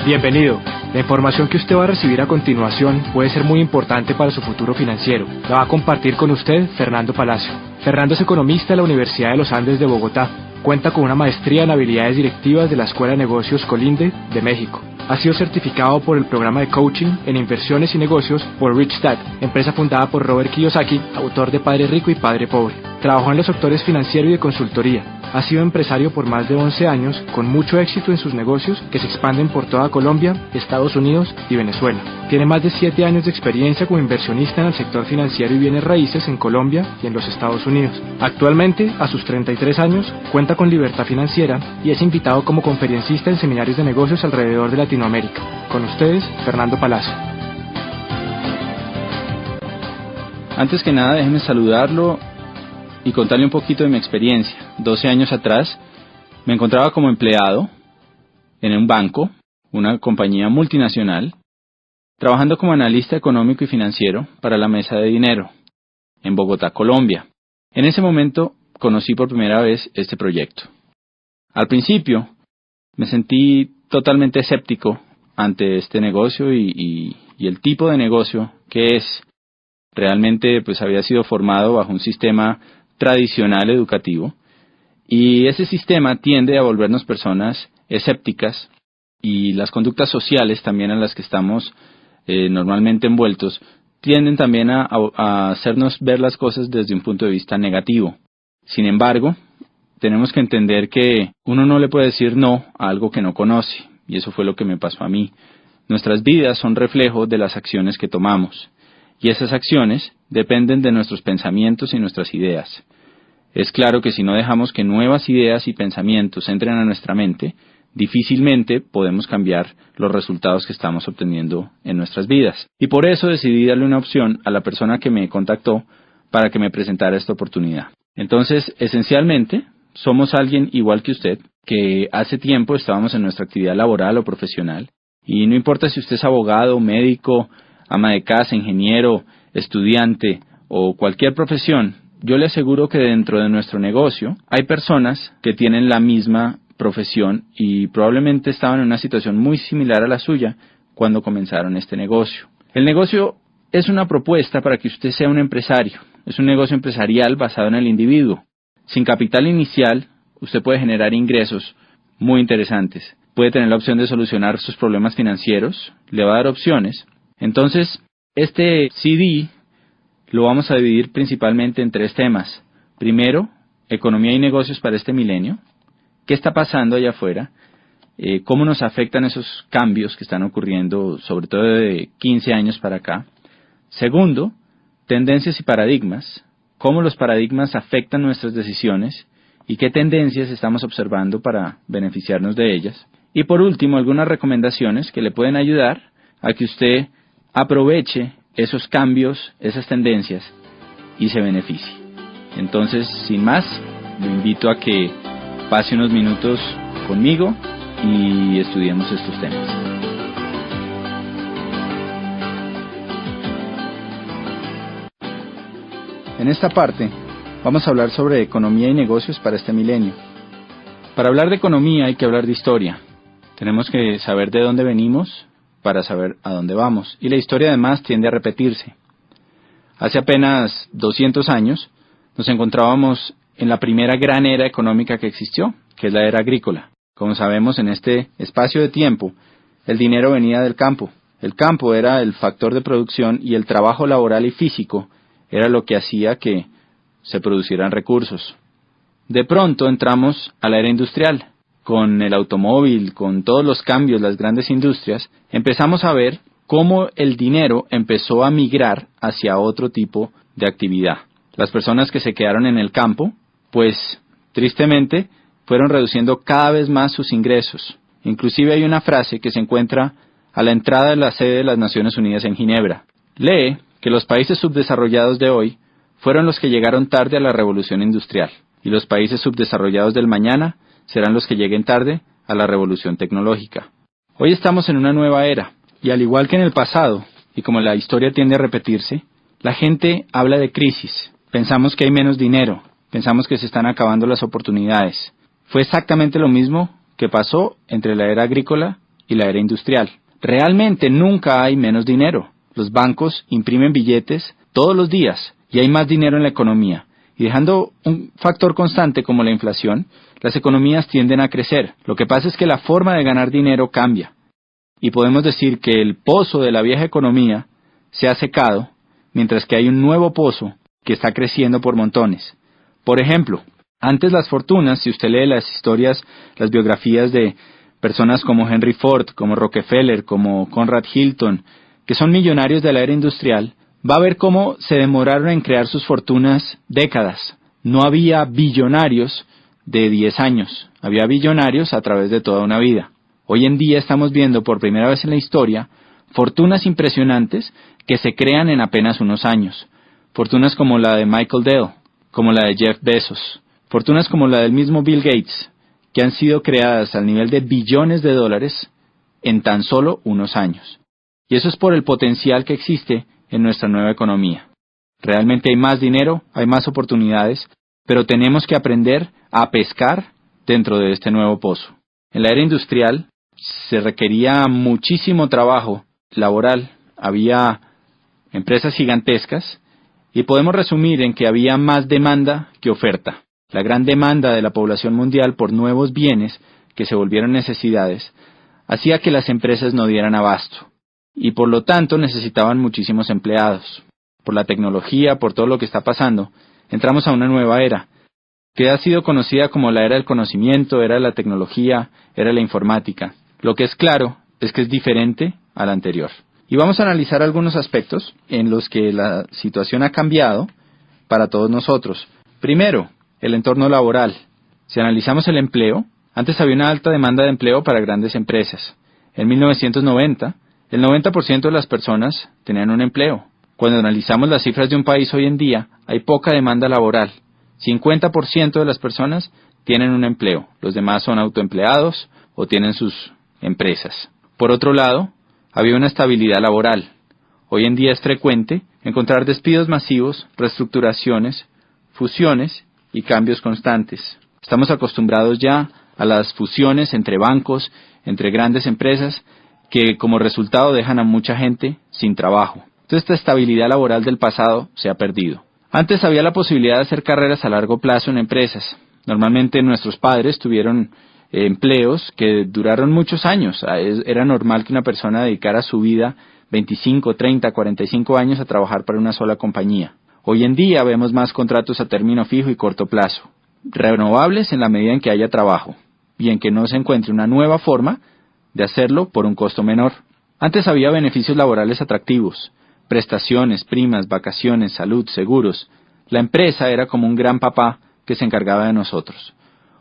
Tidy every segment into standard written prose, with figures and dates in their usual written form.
Bienvenido. La información que usted va a recibir a continuación puede ser muy importante para su futuro financiero. La va a compartir con usted Fernando Palacio. Fernando es economista de la Universidad de los Andes de Bogotá. Cuenta con una maestría en habilidades directivas de la Escuela de Negocios Colinde de México. Ha sido certificado por el programa de coaching en inversiones y negocios por Rich Dad, empresa fundada por Robert Kiyosaki, autor de Padre Rico y Padre Pobre. Trabajó en los sectores financiero y de consultoría. Ha sido empresario por más de 11 años, con mucho éxito en sus negocios que se expanden por toda Colombia, Estados Unidos y Venezuela. Tiene más de 7 años de experiencia como inversionista en el sector financiero y bienes raíces en Colombia y en los Estados Unidos. Actualmente, a sus 33 años, cuenta con libertad financiera y es invitado como conferencista en seminarios de negocios alrededor de Latinoamérica. Con ustedes, Fernando Palacio. Antes que nada, déjeme saludarlo y contarle un poquito de mi experiencia. 12 años atrás me encontraba como empleado en un banco, una compañía multinacional, trabajando como analista económico y financiero para la mesa de dinero en Bogotá, Colombia. En ese momento conocí por primera vez este proyecto. Al principio me sentí totalmente escéptico ante este negocio y el tipo de negocio que es. Realmente pues había sido formado bajo un sistema tradicional educativo y ese sistema tiende a volvernos personas escépticas y las conductas sociales también en las que estamos normalmente envueltos tienden también a hacernos ver las cosas desde un punto de vista negativo. Sin embargo, tenemos que entender que uno no le puede decir no a algo que no conoce y eso fue lo que me pasó a mí. Nuestras vidas son reflejo de las acciones que tomamos. Y esas acciones dependen de nuestros pensamientos y nuestras ideas. Es claro que si no dejamos que nuevas ideas y pensamientos entren a nuestra mente, difícilmente podemos cambiar los resultados que estamos obteniendo en nuestras vidas. Y por eso decidí darle una opción a la persona que me contactó para que me presentara esta oportunidad. Entonces, esencialmente, somos alguien igual que usted, que hace tiempo estábamos en nuestra actividad laboral o profesional, y no importa si usted es abogado, médico, ama de casa, ingeniero, estudiante o cualquier profesión, yo le aseguro que dentro de nuestro negocio hay personas que tienen la misma profesión y probablemente estaban en una situación muy similar a la suya cuando comenzaron este negocio. El negocio es una propuesta para que usted sea un empresario. Es un negocio empresarial basado en el individuo. Sin capital inicial, usted puede generar ingresos muy interesantes. Puede tener la opción de solucionar sus problemas financieros, le va a dar opciones. Entonces, este CD lo vamos a dividir principalmente en 3 temas. Primero, economía y negocios para este milenio. ¿Qué está pasando allá afuera? ¿Cómo nos afectan esos cambios que están ocurriendo, sobre todo de 15 años para acá? Segundo, tendencias y paradigmas. ¿Cómo los paradigmas afectan nuestras decisiones? ¿Y qué tendencias estamos observando para beneficiarnos de ellas? Y por último, algunas recomendaciones que le pueden ayudar a que usted aproveche esos cambios, esas tendencias y se beneficie. Entonces, sin más, lo invito a que pase unos minutos conmigo y estudiemos estos temas. En esta parte vamos a hablar sobre economía y negocios para este milenio. Para hablar de economía hay que hablar de historia. Tenemos que saber de dónde venimos para saber a dónde vamos. Y la historia además tiende a repetirse. Hace apenas 200 años nos encontrábamos en la primera gran era económica que existió, que es la era agrícola. Como sabemos, en este espacio de tiempo, el dinero venía del campo. El campo era el factor de producción y el trabajo laboral y físico era lo que hacía que se producieran recursos. De pronto entramos a la era industrial. Con el automóvil, con todos los cambios, las grandes industrias, empezamos a ver cómo el dinero empezó a migrar hacia otro tipo de actividad. Las personas que se quedaron en el campo, pues tristemente, fueron reduciendo cada vez más sus ingresos. Inclusive hay una frase que se encuentra a la entrada de la sede de las Naciones Unidas en Ginebra. Lee que los países subdesarrollados de hoy fueron los que llegaron tarde a la revolución industrial, y los países subdesarrollados del mañana serán los que lleguen tarde a la revolución tecnológica. Hoy estamos en una nueva era, y al igual que en el pasado, y como la historia tiende a repetirse, la gente habla de crisis. Pensamos que hay menos dinero, pensamos que se están acabando las oportunidades. Fue exactamente lo mismo que pasó entre la era agrícola y la era industrial. Realmente nunca hay menos dinero. Los bancos imprimen billetes todos los días y hay más dinero en la economía. Y dejando un factor constante como la inflación, las economías tienden a crecer. Lo que pasa es que la forma de ganar dinero cambia. Y podemos decir que el pozo de la vieja economía se ha secado, mientras que hay un nuevo pozo que está creciendo por montones. Por ejemplo, antes las fortunas, si usted lee las historias, las biografías de personas como Henry Ford, como Rockefeller, como Conrad Hilton, que son millonarios de la era industrial, va a ver cómo se demoraron en crear sus fortunas décadas. No había billonarios de 10 años, había billonarios a través de toda una vida. Hoy en día estamos viendo por primera vez en la historia fortunas impresionantes que se crean en apenas unos años. Fortunas como la de Michael Dell, como la de Jeff Bezos, fortunas como la del mismo Bill Gates, que han sido creadas al nivel de billones de dólares en tan solo unos años. Y eso es por el potencial que existe en nuestra nueva economía. Realmente hay más dinero, hay más oportunidades, pero tenemos que aprender a pescar dentro de este nuevo pozo. En la era industrial se requería muchísimo trabajo laboral, había empresas gigantescas y podemos resumir en que había más demanda que oferta. La gran demanda de la población mundial por nuevos bienes que se volvieron necesidades hacía que las empresas no dieran abasto y por lo tanto necesitaban muchísimos empleados. Por la tecnología, por todo lo que está pasando, entramos a una nueva era que ha sido conocida como la era del conocimiento, era de la tecnología, era de la informática. Lo que es claro es que es diferente a la anterior. Y vamos a analizar algunos aspectos en los que la situación ha cambiado para todos nosotros. Primero, el entorno laboral. Si analizamos el empleo, antes había una alta demanda de empleo para grandes empresas. En 1990, el 90% de las personas tenían un empleo. Cuando analizamos las cifras de un país hoy en día, hay poca demanda laboral. 50% de las personas tienen un empleo. Los demás son autoempleados o tienen sus empresas. Por otro lado, había una estabilidad laboral. Hoy en día es frecuente encontrar despidos masivos, reestructuraciones, fusiones y cambios constantes. Estamos acostumbrados ya a las fusiones entre bancos, entre grandes empresas, que como resultado dejan a mucha gente sin trabajo. Entonces esta estabilidad laboral del pasado se ha perdido. Antes había la posibilidad de hacer carreras a largo plazo en empresas. Normalmente nuestros padres tuvieron empleos que duraron muchos años. Era normal que una persona dedicara su vida 25, 30, 45 años a trabajar para una sola compañía. Hoy en día vemos más contratos a término fijo y corto plazo, renovables en la medida en que haya trabajo y en que no se encuentre una nueva forma de hacerlo por un costo menor. Antes había beneficios laborales atractivos, prestaciones, primas, vacaciones, salud, seguros. La empresa era como un gran papá que se encargaba de nosotros.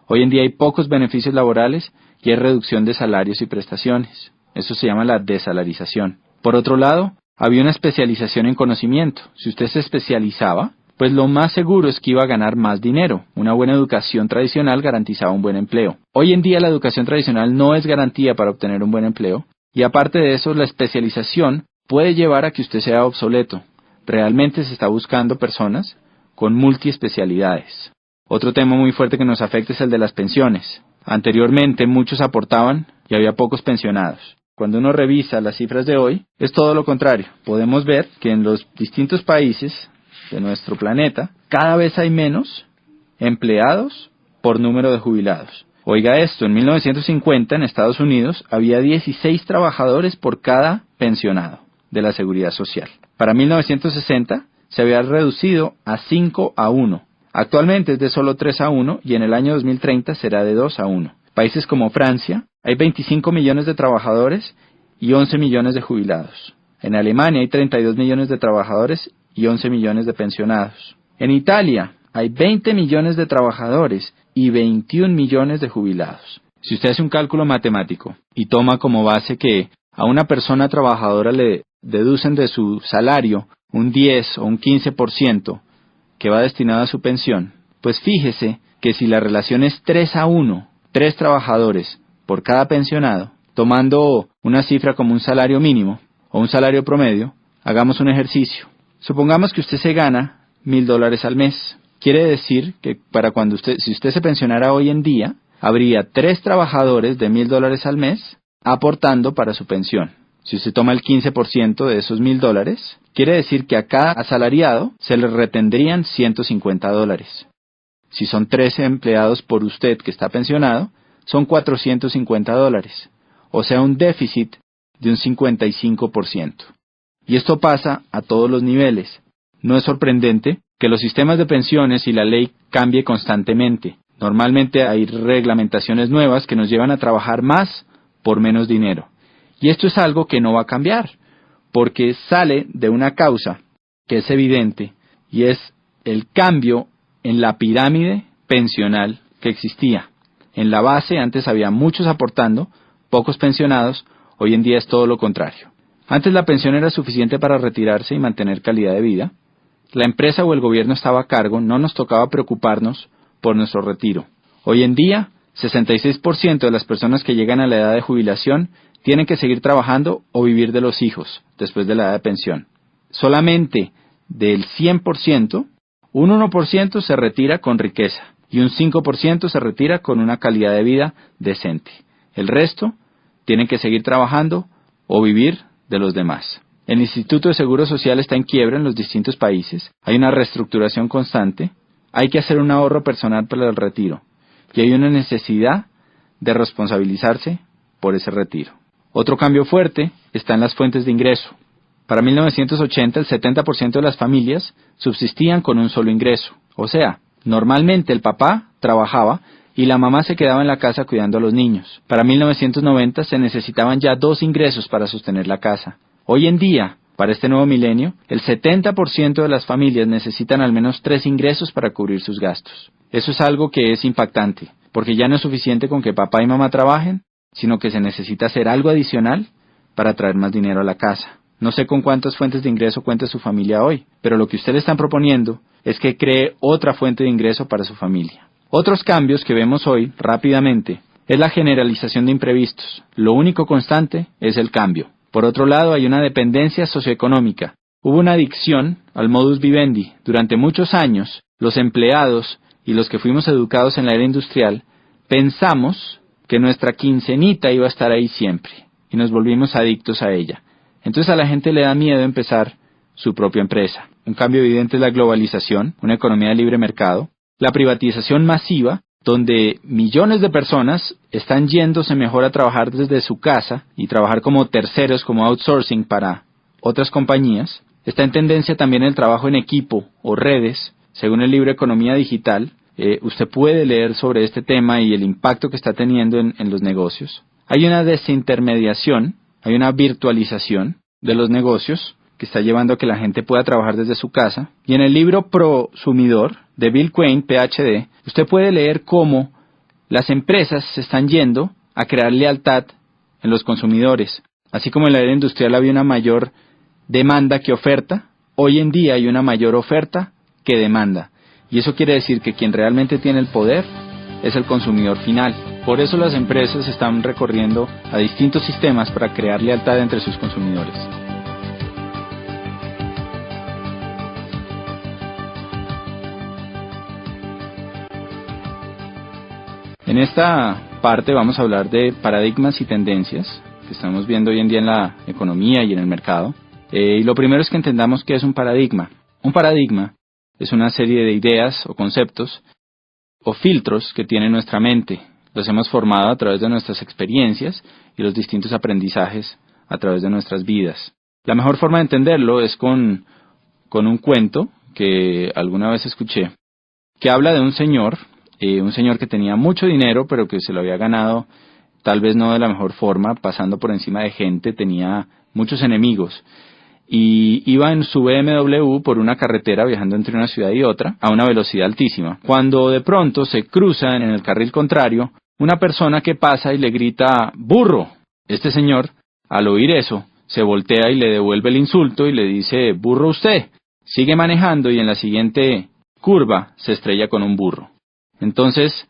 Hoy en día hay pocos beneficios laborales y hay reducción de salarios y prestaciones. Eso se llama la desalarización. Por otro lado, había una especialización en conocimiento. Si usted se especializaba, pues lo más seguro es que iba a ganar más dinero. Una buena educación tradicional garantizaba un buen empleo. Hoy en día la educación tradicional no es garantía para obtener un buen empleo, y aparte de eso, la especialización puede llevar a que usted sea obsoleto. Realmente se está buscando personas con multiespecialidades. Otro tema muy fuerte que nos afecta es el de las pensiones. Anteriormente muchos aportaban y había pocos pensionados. Cuando uno revisa las cifras de hoy, es todo lo contrario. Podemos ver que en los distintos países de nuestro planeta, cada vez hay menos empleados por número de jubilados. Oiga esto, en 1950 en Estados Unidos había 16 trabajadores por cada pensionado de la Seguridad Social. Para 1960 se había reducido a 5 a 1. Actualmente es de solo 3 a 1 y en el año 2030 será de 2 a 1. Países como Francia, hay 25 millones de trabajadores y 11 millones de jubilados. En Alemania hay 32 millones de trabajadores y 11 millones de pensionados. En Italia hay 20 millones de trabajadores y 21 millones de jubilados. Si usted hace un cálculo matemático y toma como base que a una persona trabajadora le deducen de su salario un 10 o un 15% que va destinado a su pensión, pues fíjese que si la relación es 3 a 1, 3 trabajadores por cada pensionado, tomando una cifra como un salario mínimo o un salario promedio, hagamos un ejercicio. Supongamos que usted se gana $1,000 al mes. Quiere decir que si usted se pensionara hoy en día, habría 3 trabajadores de $1,000 al mes aportando para su pensión. Si usted toma el 15% de esos $1,000, quiere decir que a cada asalariado se le retendrían $150. Si son 13 empleados por usted que está pensionado, son $450, o sea, un déficit de un 55%. Y esto pasa a todos los niveles. No es sorprendente que los sistemas de pensiones y la ley cambie constantemente. Normalmente hay reglamentaciones nuevas que nos llevan a trabajar más por menos dinero. Y esto es algo que no va a cambiar, porque sale de una causa que es evidente, y es el cambio en la pirámide pensional que existía. En la base antes había muchos aportando, pocos pensionados, hoy en día es todo lo contrario. Antes la pensión era suficiente para retirarse y mantener calidad de vida. La empresa o el gobierno estaba a cargo, no nos tocaba preocuparnos por nuestro retiro. Hoy en día, 66% de las personas que llegan a la edad de jubilación tienen que seguir trabajando o vivir de los hijos después de la edad de pensión. Solamente del 100%, un 1% se retira con riqueza y un 5% se retira con una calidad de vida decente. El resto tienen que seguir trabajando o vivir de los demás. El Instituto de Seguro Social está en quiebra en los distintos países, hay una reestructuración constante, hay que hacer un ahorro personal para el retiro y hay una necesidad de responsabilizarse por ese retiro. Otro cambio fuerte está en las fuentes de ingreso. Para 1980 el 70% de las familias subsistían con un solo ingreso, o sea, normalmente el papá trabajaba y la mamá se quedaba en la casa cuidando a los niños. Para 1990 se necesitaban ya 2 ingresos para sostener la casa. Hoy en día, para este nuevo milenio, el 70% de las familias necesitan al menos 3 ingresos para cubrir sus gastos. Eso es algo que es impactante, porque ya no es suficiente con que papá y mamá trabajen, sino que se necesita hacer algo adicional para traer más dinero a la casa. No sé con cuántas fuentes de ingreso cuenta su familia hoy, pero lo que usted le están proponiendo es que cree otra fuente de ingreso para su familia. Otros cambios que vemos hoy, rápidamente, es la generalización de imprevistos. Lo único constante es el cambio. Por otro lado, hay una dependencia socioeconómica. Hubo una adicción al modus vivendi. Durante muchos años, los empleados y los que fuimos educados en la era industrial, pensamos que nuestra quincenita iba a estar ahí siempre, y nos volvimos adictos a ella. Entonces a la gente le da miedo empezar su propia empresa. Un cambio evidente es la globalización, una economía de libre mercado, la privatización masiva, donde millones de personas están yéndose mejor a trabajar desde su casa y trabajar como terceros, como outsourcing para otras compañías. Está en tendencia también el trabajo en equipo o redes, según el libro Economía Digital. Usted puede leer sobre este tema y el impacto que está teniendo en los negocios. Hay una desintermediación, hay una virtualización de los negocios que está llevando a que la gente pueda trabajar desde su casa. Y en el libro Prosumidor de Bill Quain, PhD, usted puede leer cómo las empresas se están yendo a crear lealtad en los consumidores. Así como en la era industrial había una mayor demanda que oferta, hoy en día hay una mayor oferta que demanda. Y eso quiere decir que quien realmente tiene el poder es el consumidor final. Por eso las empresas están recorriendo a distintos sistemas para crear lealtad entre sus consumidores. En esta parte vamos a hablar de paradigmas y tendencias que estamos viendo hoy en día en la economía y en el mercado. Y lo primero es que entendamos qué es un paradigma. Un paradigma es una serie de ideas o conceptos o filtros que tiene nuestra mente. Los hemos formado a través de nuestras experiencias y los distintos aprendizajes a través de nuestras vidas. La mejor forma de entenderlo es con un cuento que alguna vez escuché, que habla de un señor que tenía mucho dinero, pero que se lo había ganado tal vez no de la mejor forma, pasando por encima de gente, tenía muchos enemigos. Y iba en su BMW por una carretera viajando entre una ciudad y otra a una velocidad altísima. Cuando de pronto se cruza en el carril contrario una persona que pasa y le grita ¡burro! Este señor, al oír eso, se voltea y le devuelve el insulto y le dice ¡burro usted! Sigue manejando y en la siguiente curva se estrella con un burro. Entonces,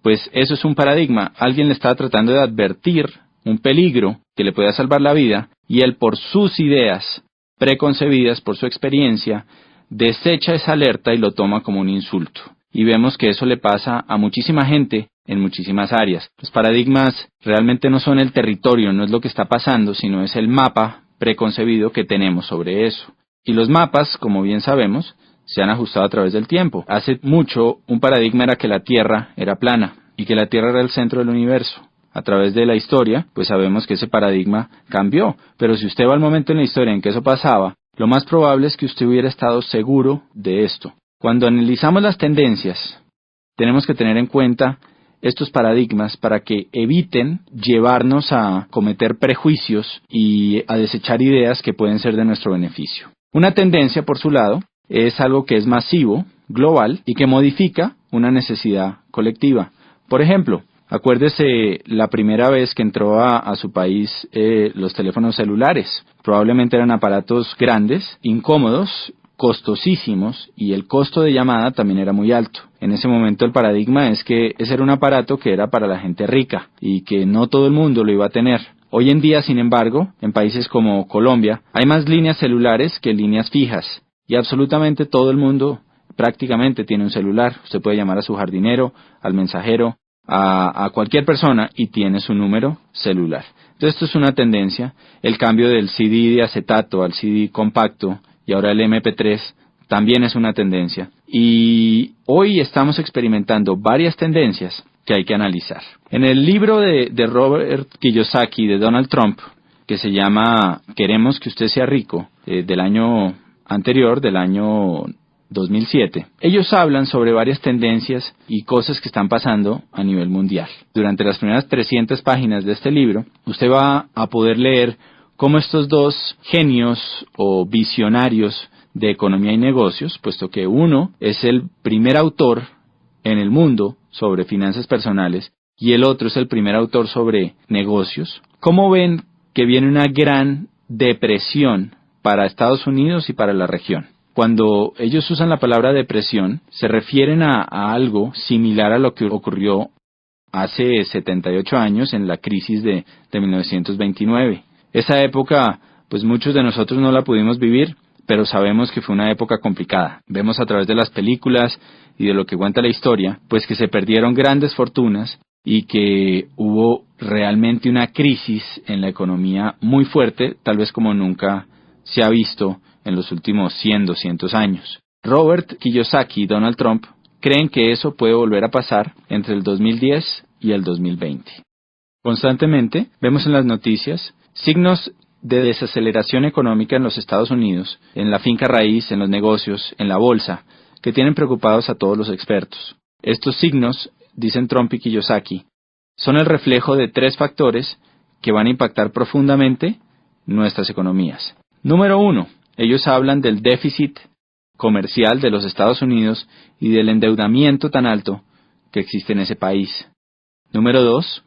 pues eso es un paradigma. Alguien le está tratando de advertir un peligro que le pueda salvar la vida y él por sus ideas preconcebidas, por su experiencia, desecha esa alerta y lo toma como un insulto. y vemos que eso le pasa a muchísima gente en muchísimas áreas. Los paradigmas realmente no son el territorio, no es lo que está pasando, sino es el mapa preconcebido que tenemos sobre eso. Y los mapas, como bien sabemos, se han ajustado a través del tiempo. Hace mucho, un paradigma era que la Tierra era plana y que la Tierra era el centro del universo. A través de la historia, pues sabemos que ese paradigma cambió. Pero si usted va al momento en la historia en que eso pasaba, lo más probable es que usted hubiera estado seguro de esto. Cuando analizamos las tendencias, tenemos que tener en cuenta estos paradigmas para que eviten llevarnos a cometer prejuicios y a desechar ideas que pueden ser de nuestro beneficio. Una tendencia, por su lado, es algo que es masivo, global, y que modifica una necesidad colectiva. Por ejemplo, acuérdese la primera vez que entró a su país los teléfonos celulares. Probablemente eran aparatos grandes, incómodos, costosísimos, y el costo de llamada también era muy alto. En ese momento el paradigma es que ese era un aparato que era para la gente rica y que no todo el mundo lo iba a tener. Hoy en día, sin embargo, en países como Colombia, hay más líneas celulares que líneas fijas, y absolutamente todo el mundo prácticamente tiene un celular. Usted puede llamar a su jardinero, al mensajero, a cualquier persona y tiene su número celular. Entonces esto es una tendencia. El cambio del CD de acetato al CD compacto y ahora el MP3 también es una tendencia. Y hoy estamos experimentando varias tendencias que hay que analizar. En el libro de Robert Kiyosaki, de Donald Trump, que se llama Queremos que usted sea rico, del año anterior, del año 2007, ellos hablan sobre varias tendencias y cosas que están pasando a nivel mundial. Durante las primeras 300 páginas de este libro, usted va a poder leer cómo estos dos genios o visionarios de economía y negocios, puesto que uno es el primer autor en el mundo sobre finanzas personales y el otro es el primer autor sobre negocios, cómo ven que viene una gran depresión para Estados Unidos y para la región. Cuando ellos usan la palabra depresión, se refieren a algo similar a lo que ocurrió hace 78 años en la crisis de 1929. Esa época, pues muchos de nosotros no la pudimos vivir, pero sabemos que fue una época complicada. Vemos a través de las películas y de lo que cuenta la historia, pues que se perdieron grandes fortunas y que hubo realmente una crisis en la economía muy fuerte, tal vez como nunca se ha visto en los últimos 100, 200 años. Robert Kiyosaki y Donald Trump creen que eso puede volver a pasar entre el 2010 y el 2020. Constantemente vemos en las noticias signos de desaceleración económica en los Estados Unidos, en la finca raíz, en los negocios, en la bolsa, que tienen preocupados a todos los expertos. Estos signos, dicen Trump y Kiyosaki, son el reflejo de 3 factores que van a impactar profundamente nuestras economías. Número 1, ellos hablan del déficit comercial de los Estados Unidos y del endeudamiento tan alto que existe en ese país. Número 2,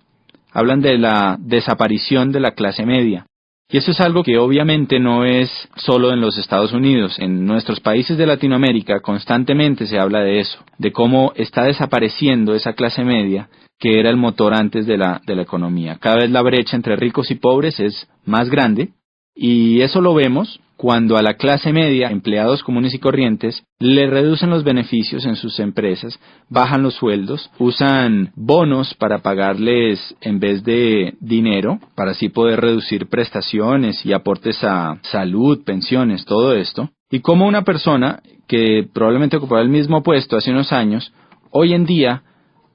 hablan de la desaparición de la clase media. Y eso es algo que obviamente no es solo en los Estados Unidos. En nuestros países de Latinoamérica constantemente se habla de eso, de cómo está desapareciendo esa clase media que era el motor antes de la economía. Cada vez la brecha entre ricos y pobres es más grande y eso lo vemos cuando a la clase media, empleados comunes y corrientes, le reducen los beneficios en sus empresas, bajan los sueldos, usan bonos para pagarles en vez de dinero, para así poder reducir prestaciones y aportes a salud, pensiones, todo esto. Y como una persona que probablemente ocupaba el mismo puesto hace unos años, hoy en día,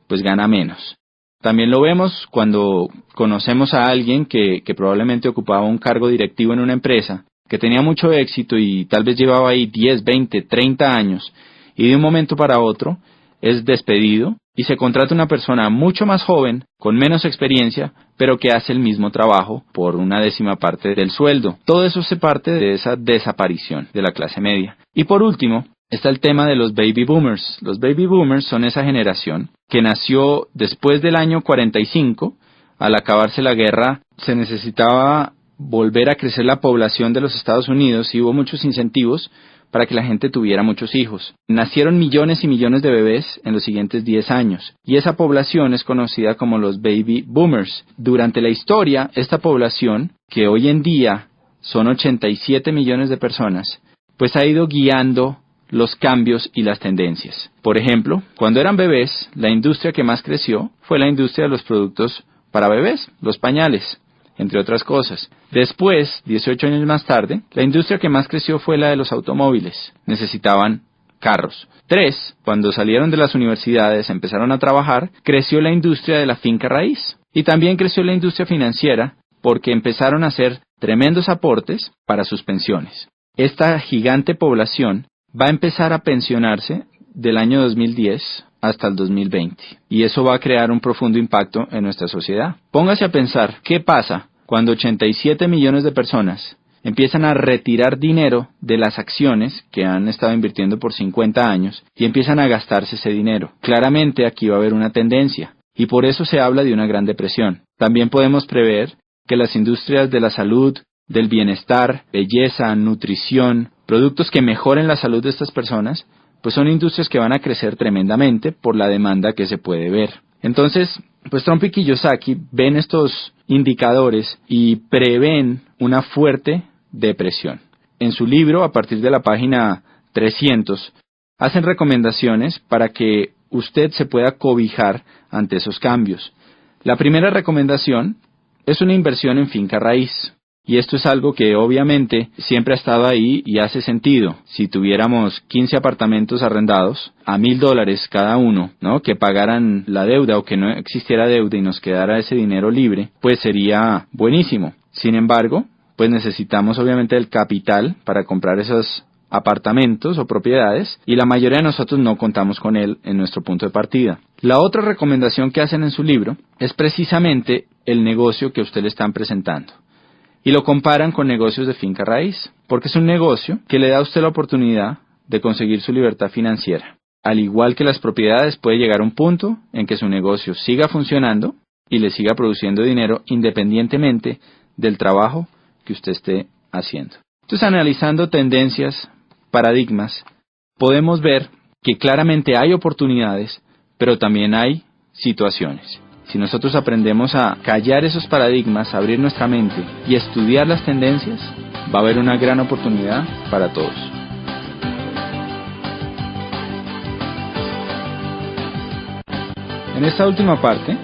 pues gana menos. También lo vemos cuando conocemos a alguien que probablemente ocupaba un cargo directivo en una empresa, que tenía mucho éxito y tal vez llevaba ahí 10, 20, 30 años, y de un momento para otro es despedido y se contrata una persona mucho más joven, con menos experiencia, pero que hace el mismo trabajo por una 10ª parte del sueldo. Todo eso se parte de esa desaparición de la clase media. Y por último, está el tema de los baby boomers. Los baby boomers son esa generación que nació después del año 45. Al acabarse la guerra se necesitaba volver a crecer la población de los Estados Unidos y hubo muchos incentivos para que la gente tuviera muchos hijos. Nacieron millones y millones de bebés en los siguientes 10 años y esa población es conocida como los baby boomers. Durante la historia, esta población, que hoy en día son 87 millones de personas, pues ha ido guiando los cambios y las tendencias. Por ejemplo, cuando eran bebés, la industria que más creció fue la industria de los productos para bebés, los pañales, entre otras cosas. Después, 18 años más tarde, la industria que más creció fue la de los automóviles. Necesitaban carros. 3, cuando salieron de las universidades, empezaron a trabajar, creció la industria de la finca raíz. Y también creció la industria financiera porque empezaron a hacer tremendos aportes para sus pensiones. Esta gigante población va a empezar a pensionarse del año 2010 hasta el 2020. Y eso va a crear un profundo impacto en nuestra sociedad. Póngase a pensar, ¿qué pasa cuando 87 millones de personas empiezan a retirar dinero de las acciones que han estado invirtiendo por 50 años y empiezan a gastarse ese dinero? Claramente aquí va a haber una tendencia y por eso se habla de una gran depresión. También podemos prever que las industrias de la salud, del bienestar, belleza, nutrición, productos que mejoren la salud de estas personas, pues son industrias que van a crecer tremendamente por la demanda que se puede ver. Entonces, pues Trump y Kiyosaki ven estos indicadores y prevén una fuerte depresión. En su libro, a partir de la página 300, hacen recomendaciones para que usted se pueda cobijar ante esos cambios. La primera recomendación es una inversión en finca raíz. Y esto es algo que obviamente siempre ha estado ahí y hace sentido. Si tuviéramos 15 apartamentos arrendados a $1,000 cada uno, ¿no?, que pagaran la deuda o que no existiera deuda y nos quedara ese dinero libre, pues sería buenísimo. Sin embargo, pues necesitamos obviamente el capital para comprar esos apartamentos o propiedades y la mayoría de nosotros no contamos con él en nuestro punto de partida. La otra recomendación que hacen en su libro es precisamente el negocio que a usted le están presentando. Y lo comparan con negocios de finca raíz, porque es un negocio que le da a usted la oportunidad de conseguir su libertad financiera. Al igual que las propiedades, puede llegar a un punto en que su negocio siga funcionando y le siga produciendo dinero independientemente del trabajo que usted esté haciendo. Entonces, analizando tendencias, paradigmas, podemos ver que claramente hay oportunidades, pero también hay situaciones. Si nosotros aprendemos a callar esos paradigmas, a abrir nuestra mente y estudiar las tendencias, va a haber una gran oportunidad para todos. En esta última parte,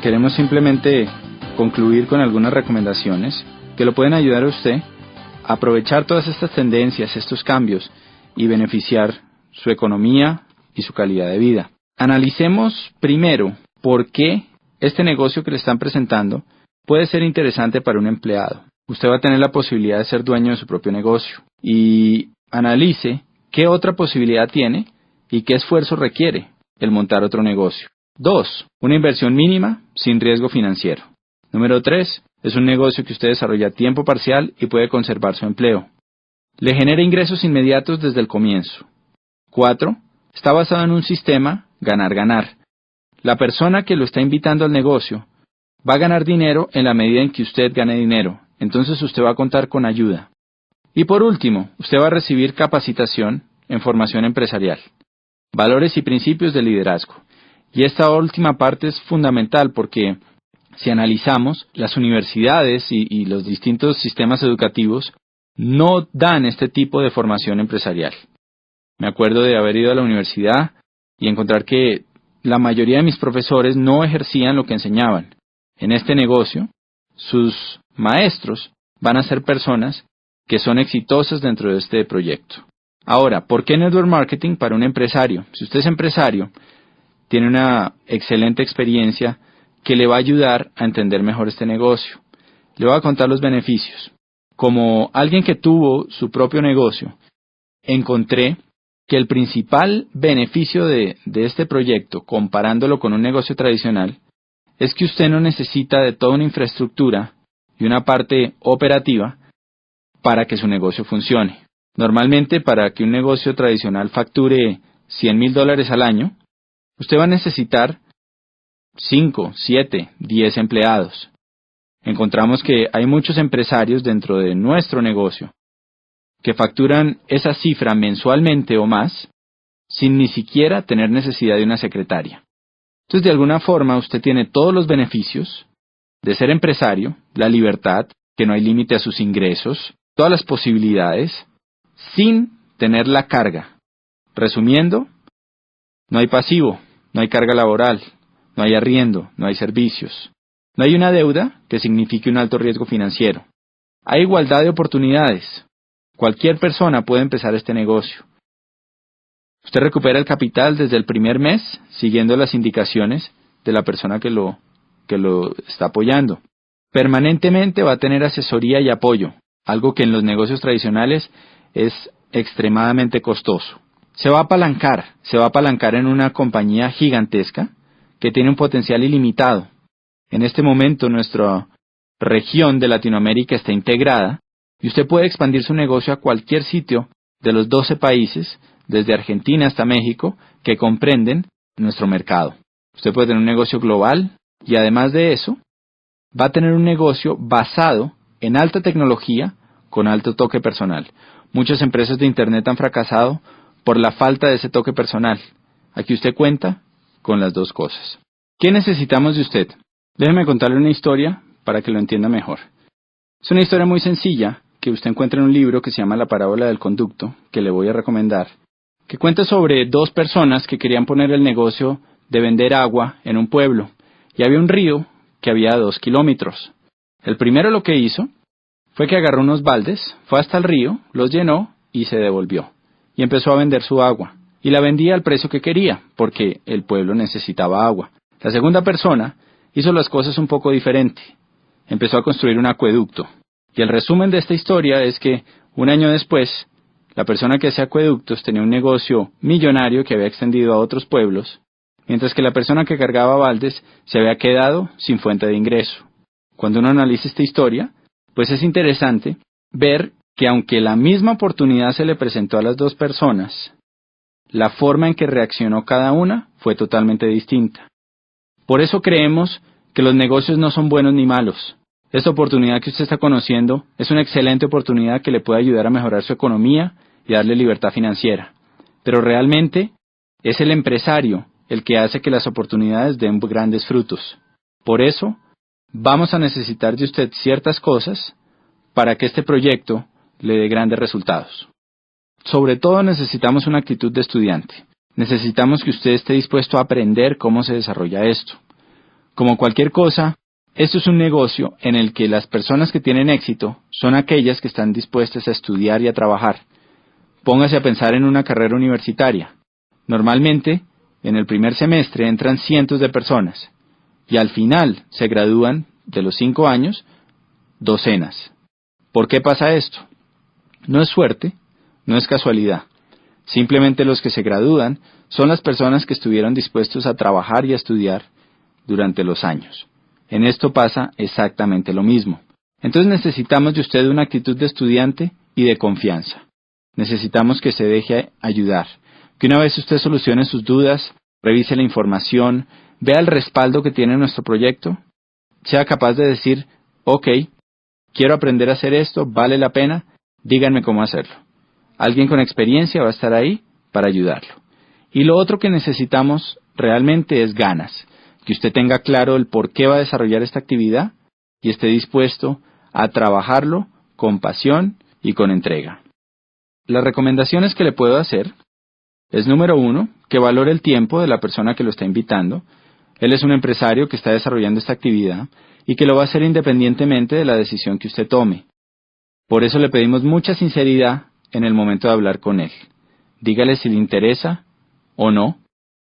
queremos simplemente concluir con algunas recomendaciones que lo pueden ayudar a usted a aprovechar todas estas tendencias, estos cambios y beneficiar su economía y su calidad de vida. Analicemos primero por qué este negocio que le están presentando puede ser interesante para un empleado. Usted va a tener la posibilidad de ser dueño de su propio negocio y analice qué otra posibilidad tiene y qué esfuerzo requiere el montar otro negocio. 2. Una inversión mínima sin riesgo financiero. Número 3. Es un negocio que usted desarrolla a tiempo parcial y puede conservar su empleo. Le genera ingresos inmediatos desde el comienzo. 4. Está basado en un sistema ganar-ganar. La persona que lo está invitando al negocio va a ganar dinero en la medida en que usted gane dinero. Entonces usted va a contar con ayuda. Y por último, usted va a recibir capacitación en formación empresarial, valores y principios de liderazgo. Y esta última parte es fundamental porque si analizamos, las universidades y los distintos sistemas educativos no dan este tipo de formación empresarial. Me acuerdo de haber ido a la universidad y encontrar que la mayoría de mis profesores no ejercían lo que enseñaban. En este negocio, sus maestros van a ser personas que son exitosas dentro de este proyecto. Ahora, ¿por qué Network Marketing para un empresario? Si usted es empresario, tiene una excelente experiencia que le va a ayudar a entender mejor este negocio. Le voy a contar los beneficios. Como alguien que tuvo su propio negocio, encontré que el principal beneficio de este proyecto, comparándolo con un negocio tradicional, es que usted no necesita de toda una infraestructura y una parte operativa para que su negocio funcione. Normalmente, para que un negocio tradicional facture $100,000 al año, usted va a necesitar 5, 7, 10 empleados. Encontramos que hay muchos empresarios dentro de nuestro negocio que facturan esa cifra mensualmente o más sin ni siquiera tener necesidad de una secretaria. Entonces, de alguna forma, usted tiene todos los beneficios de ser empresario, la libertad, que no hay límite a sus ingresos, todas las posibilidades, sin tener la carga Resumiendo, no hay pasivo, no hay carga laboral, no hay arriendo, no hay servicios. No hay una deuda que signifique un alto riesgo financiero. Hay igualdad de oportunidades. Cualquier persona puede empezar este negocio. Usted recupera el capital desde el primer mes, siguiendo las indicaciones de la persona que lo está apoyando. Permanentemente va a tener asesoría y apoyo, algo que en los negocios tradicionales es extremadamente costoso. Se va a apalancar en una compañía gigantesca que tiene un potencial ilimitado. En este momento nuestra región de Latinoamérica está integrada y usted puede expandir su negocio a cualquier sitio de los 12 países, desde Argentina hasta México, que comprenden nuestro mercado. Usted puede tener un negocio global y además de eso, va a tener un negocio basado en alta tecnología con alto toque personal. Muchas empresas de Internet han fracasado por la falta de ese toque personal. Aquí usted cuenta con las dos cosas. ¿Qué necesitamos de usted? Déjeme contarle una historia para que lo entienda mejor. Es una historia muy sencilla que usted encuentra en un libro que se llama La parábola del conducto, que le voy a recomendar, que cuenta sobre dos personas que querían poner el negocio de vender agua en un pueblo, y había un río que había 2 kilómetros. El primero lo que hizo fue que agarró unos baldes, fue hasta el río, los llenó y se devolvió, y empezó a vender su agua, y la vendía al precio que quería, porque el pueblo necesitaba agua. La segunda persona hizo las cosas un poco diferente. Empezó a construir un acueducto. Y el resumen de esta historia es que, un año después, la persona que hacía acueductos tenía un negocio millonario que había extendido a otros pueblos, mientras que la persona que cargaba baldes se había quedado sin fuente de ingreso. Cuando uno analiza esta historia, pues es interesante ver que aunque la misma oportunidad se le presentó a las dos personas, la forma en que reaccionó cada una fue totalmente distinta. Por eso creemos que los negocios no son buenos ni malos. Esta oportunidad que usted está conociendo es una excelente oportunidad que le puede ayudar a mejorar su economía y darle libertad financiera. Pero realmente es el empresario el que hace que las oportunidades den grandes frutos. Por eso, vamos a necesitar de usted ciertas cosas para que este proyecto le dé grandes resultados. Sobre todo necesitamos una actitud de estudiante. Necesitamos que usted esté dispuesto a aprender cómo se desarrolla esto. Como cualquier cosa, esto es un negocio en el que las personas que tienen éxito son aquellas que están dispuestas a estudiar y a trabajar. Póngase a pensar en una carrera universitaria. Normalmente, en el primer semestre entran cientos de personas y al final se gradúan de los 5 años docenas. ¿Por qué pasa esto? No es suerte, no es casualidad. Simplemente los que se gradúan son las personas que estuvieron dispuestos a trabajar y a estudiar durante los años. En esto pasa exactamente lo mismo. Entonces necesitamos de usted una actitud de estudiante y de confianza. Necesitamos que se deje ayudar, que una vez usted solucione sus dudas, revise la información, vea el respaldo que tiene nuestro proyecto, sea capaz de decir, ok, quiero aprender a hacer esto, vale la pena, díganme cómo hacerlo. Alguien con experiencia va a estar ahí para ayudarlo. Y lo otro que necesitamos realmente es ganas, que usted tenga claro el por qué va a desarrollar esta actividad y esté dispuesto a trabajarlo con pasión y con entrega. Las recomendaciones que le puedo hacer es, número 1, que valore el tiempo de la persona que lo está invitando. Él es un empresario que está desarrollando esta actividad y que lo va a hacer independientemente de la decisión que usted tome. Por eso le pedimos mucha sinceridad en el momento de hablar con él. Dígale si le interesa o no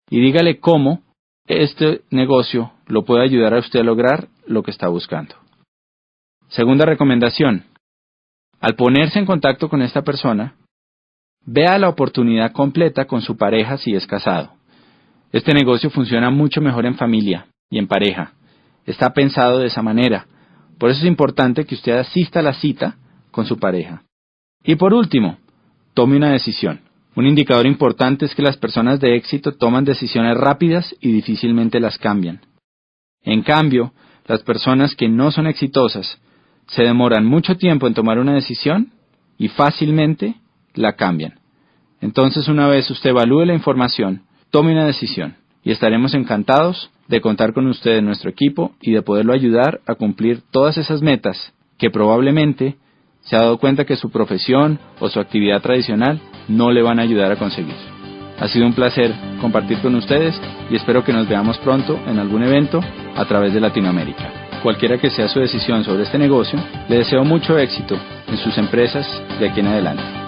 y dígale cómo este negocio lo puede ayudar a usted a lograr lo que está buscando. Segunda recomendación. Al ponerse en contacto con esta persona, vea la oportunidad completa con su pareja si es casado. Este negocio funciona mucho mejor en familia y en pareja. Está pensado de esa manera. Por eso es importante que usted asista a la cita con su pareja. Y por último, tome una decisión. Un indicador importante es que las personas de éxito toman decisiones rápidas y difícilmente las cambian. En cambio, las personas que no son exitosas se demoran mucho tiempo en tomar una decisión y fácilmente la cambian. Entonces, una vez usted evalúe la información, tome una decisión y estaremos encantados de contar con usted en nuestro equipo y de poderlo ayudar a cumplir todas esas metas que probablemente se ha dado cuenta que su profesión o su actividad tradicional no le van a ayudar a conseguir. Ha sido un placer compartir con ustedes y espero que nos veamos pronto en algún evento a través de Latinoamérica. Cualquiera que sea su decisión sobre este negocio, le deseo mucho éxito en sus empresas de aquí en adelante.